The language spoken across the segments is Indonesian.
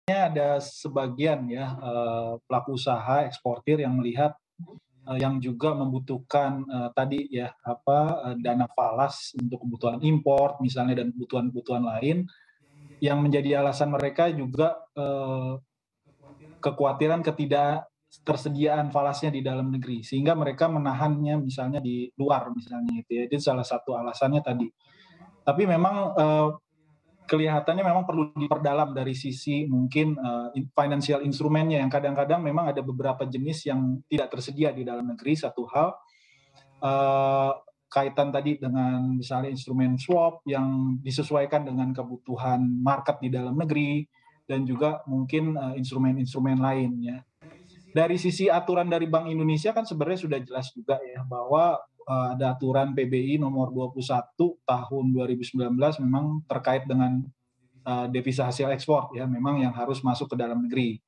ada sebagian ya pelaku usaha eksportir yang melihat yang juga membutuhkan tadi ya dana falas untuk kebutuhan impor misalnya dan kebutuhan-kebutuhan lain yang menjadi alasan mereka juga kekhawatiran ketidaktersediaan falasnya di dalam negeri sehingga mereka menahannya misalnya di luar misalnya itu ya. Itu salah satu alasannya tadi. Tapi memang kelihatannya memang perlu diperdalam dari sisi mungkin financial instrumennya yang kadang-kadang memang ada beberapa jenis yang tidak tersedia di dalam negeri. Satu hal kaitan tadi dengan misalnya instrumen swap yang disesuaikan dengan kebutuhan market di dalam negeri dan juga mungkin instrumen-instrumen lainnya. Dari sisi aturan dari Bank Indonesia kan sebenarnya sudah jelas juga ya bahwa ada aturan PBI nomor 21 tahun 2019 memang terkait dengan devisa hasil ekspor ya memang yang harus masuk ke dalam negeri.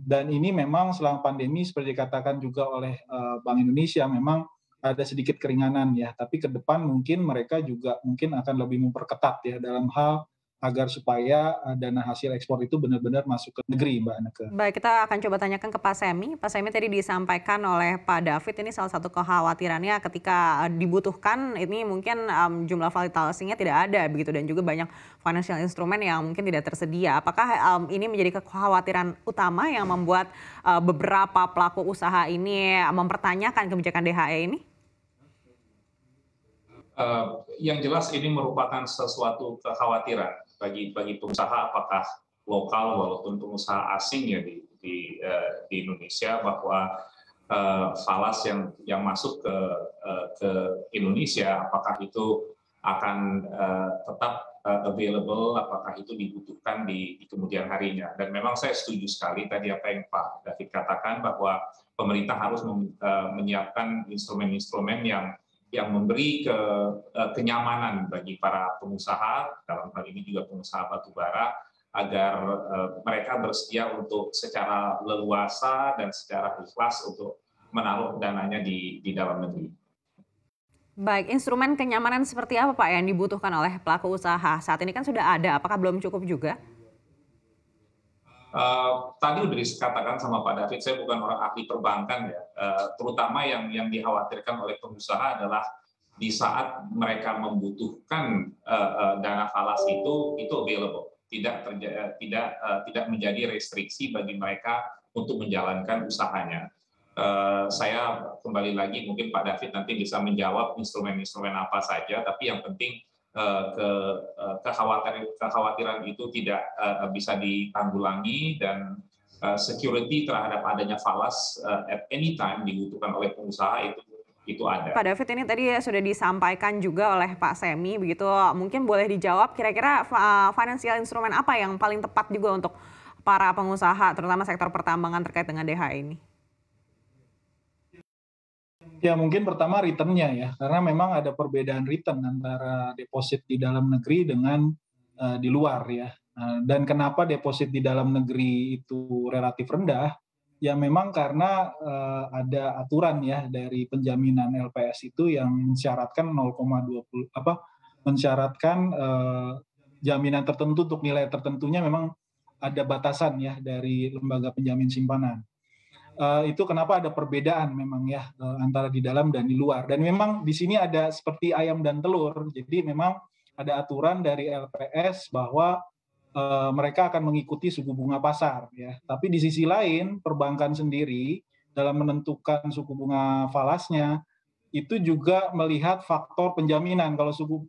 Dan ini memang selama pandemi seperti dikatakan juga oleh Bank Indonesia memang ada sedikit keringanan ya, tapi ke depan mungkin mereka juga mungkin akan lebih memperketat ya dalam hal agar supaya dana hasil ekspor itu benar-benar masuk ke negeri, Mbak Anneke. Baik, kita akan coba tanyakan ke Pak Semi. Pak Semi tadi disampaikan oleh Pak David ini salah satu kekhawatirannya ketika dibutuhkan ini mungkin jumlah valuasinya tidak ada begitu dan juga banyak financial instrument yang mungkin tidak tersedia. Apakah ini menjadi kekhawatiran utama yang membuat beberapa pelaku usaha ini mempertanyakan kebijakan DHE ini? Yang jelas ini merupakan sesuatu kekhawatiran bagi pengusaha apakah lokal walaupun pengusaha asing ya di Indonesia bahwa falas yang masuk ke Indonesia apakah itu akan tetap available, apakah itu dibutuhkan di kemudian harinya. Dan memang saya setuju sekali tadi apa yang Pak David katakan bahwa pemerintah harus menyiapkan instrumen-instrumen yang memberi kenyamanan bagi para pengusaha, dalam hal ini juga pengusaha batubara, agar mereka bersedia untuk secara leluasa dan secara ikhlas untuk menaruh dananya di dalam negeri. Baik, instrumen kenyamanan seperti apa Pak yang dibutuhkan oleh pelaku usaha? Saat ini kan sudah ada, apakah belum cukup juga? Tadi sudah dikatakan sama Pak David, saya bukan orang ahli perbankan ya, terutama yang dikhawatirkan oleh pengusaha adalah di saat mereka membutuhkan dana falas itu available, tidak menjadi restriksi bagi mereka untuk menjalankan usahanya. Saya kembali lagi mungkin Pak David nanti bisa menjawab instrumen-instrumen apa saja, tapi yang penting kekhawatiran itu tidak bisa ditanggulangi dan security terhadap adanya falas at any time dibutuhkan oleh pengusaha itu ada. Pak David ini tadi sudah disampaikan juga oleh Pak Semi begitu, mungkin boleh dijawab kira-kira financial instrumen apa yang paling tepat juga untuk para pengusaha terutama sektor pertambangan terkait dengan DHE ini? Ya mungkin pertama return-nya ya, karena memang ada perbedaan return antara deposit di dalam negeri dengan di luar ya. Dan kenapa deposit di dalam negeri itu relatif rendah? Ya memang karena ada aturan ya dari penjaminan LPS itu yang mensyaratkan 0,20 mensyaratkan jaminan tertentu untuk nilai tertentunya memang ada batasan ya dari lembaga penjamin simpanan. Itu kenapa ada perbedaan memang ya antara di dalam dan di luar. Dan memang di sini ada seperti ayam dan telur. Jadi memang ada aturan dari LPS bahwa mereka akan mengikuti suku bunga pasar ya. Tapi di sisi lain perbankan sendiri dalam menentukan suku bunga falasnya itu juga melihat faktor penjaminan. Kalau suku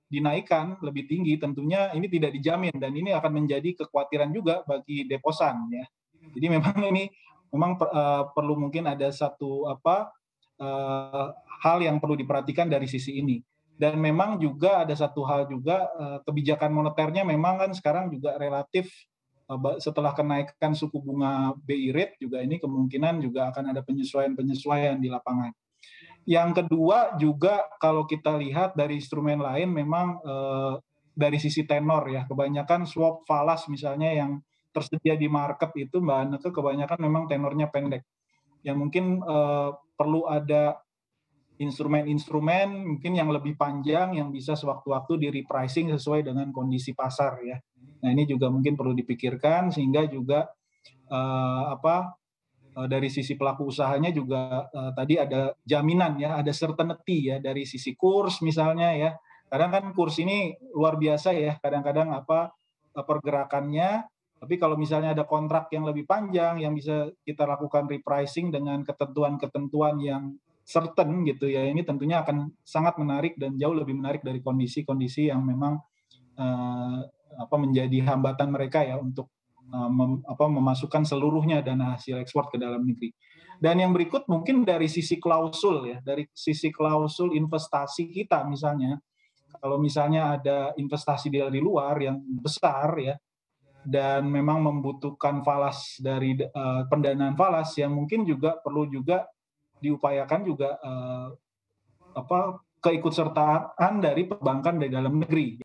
dinaikkan lebih tinggi tentunya ini tidak dijamin dan ini akan menjadi kekhawatiran juga bagi deposan ya. Jadi memang ini perlu mungkin ada satu hal yang perlu diperhatikan dari sisi ini. Dan memang juga ada satu hal juga kebijakan moneternya memang kan sekarang juga relatif setelah kenaikan suku bunga BI rate juga ini kemungkinan juga akan ada penyesuaian di lapangan. Yang kedua juga kalau kita lihat dari instrumen lain memang dari sisi tenor ya, kebanyakan swap falas misalnya yang tersedia di market itu Mbak Anneke kebanyakan memang tenornya pendek. Ya mungkin perlu ada instrumen-instrumen mungkin yang lebih panjang yang bisa sewaktu-waktu di repricing sesuai dengan kondisi pasar ya. Nah ini juga mungkin perlu dipikirkan sehingga juga dari sisi pelaku usahanya juga tadi ada jaminan ya, ada certainty ya dari sisi kurs misalnya ya. Kadang kan kurs ini luar biasa ya, kadang-kadang pergerakannya. Tapi kalau misalnya ada kontrak yang lebih panjang yang bisa kita lakukan repricing dengan ketentuan-ketentuan yang certain gitu ya, ini tentunya akan sangat menarik dan jauh lebih menarik dari kondisi-kondisi yang memang menjadi hambatan mereka ya untuk memasukkan seluruhnya dana hasil ekspor ke dalam negeri. Dan yang berikut mungkin dari sisi klausul ya, dari sisi klausul investasi kita misalnya, kalau misalnya ada investasi dari luar yang besar ya, dan memang membutuhkan falas dari pendanaan falas yang mungkin juga perlu juga diupayakan juga keikutsertaan dari perbankan dari dalam negeri.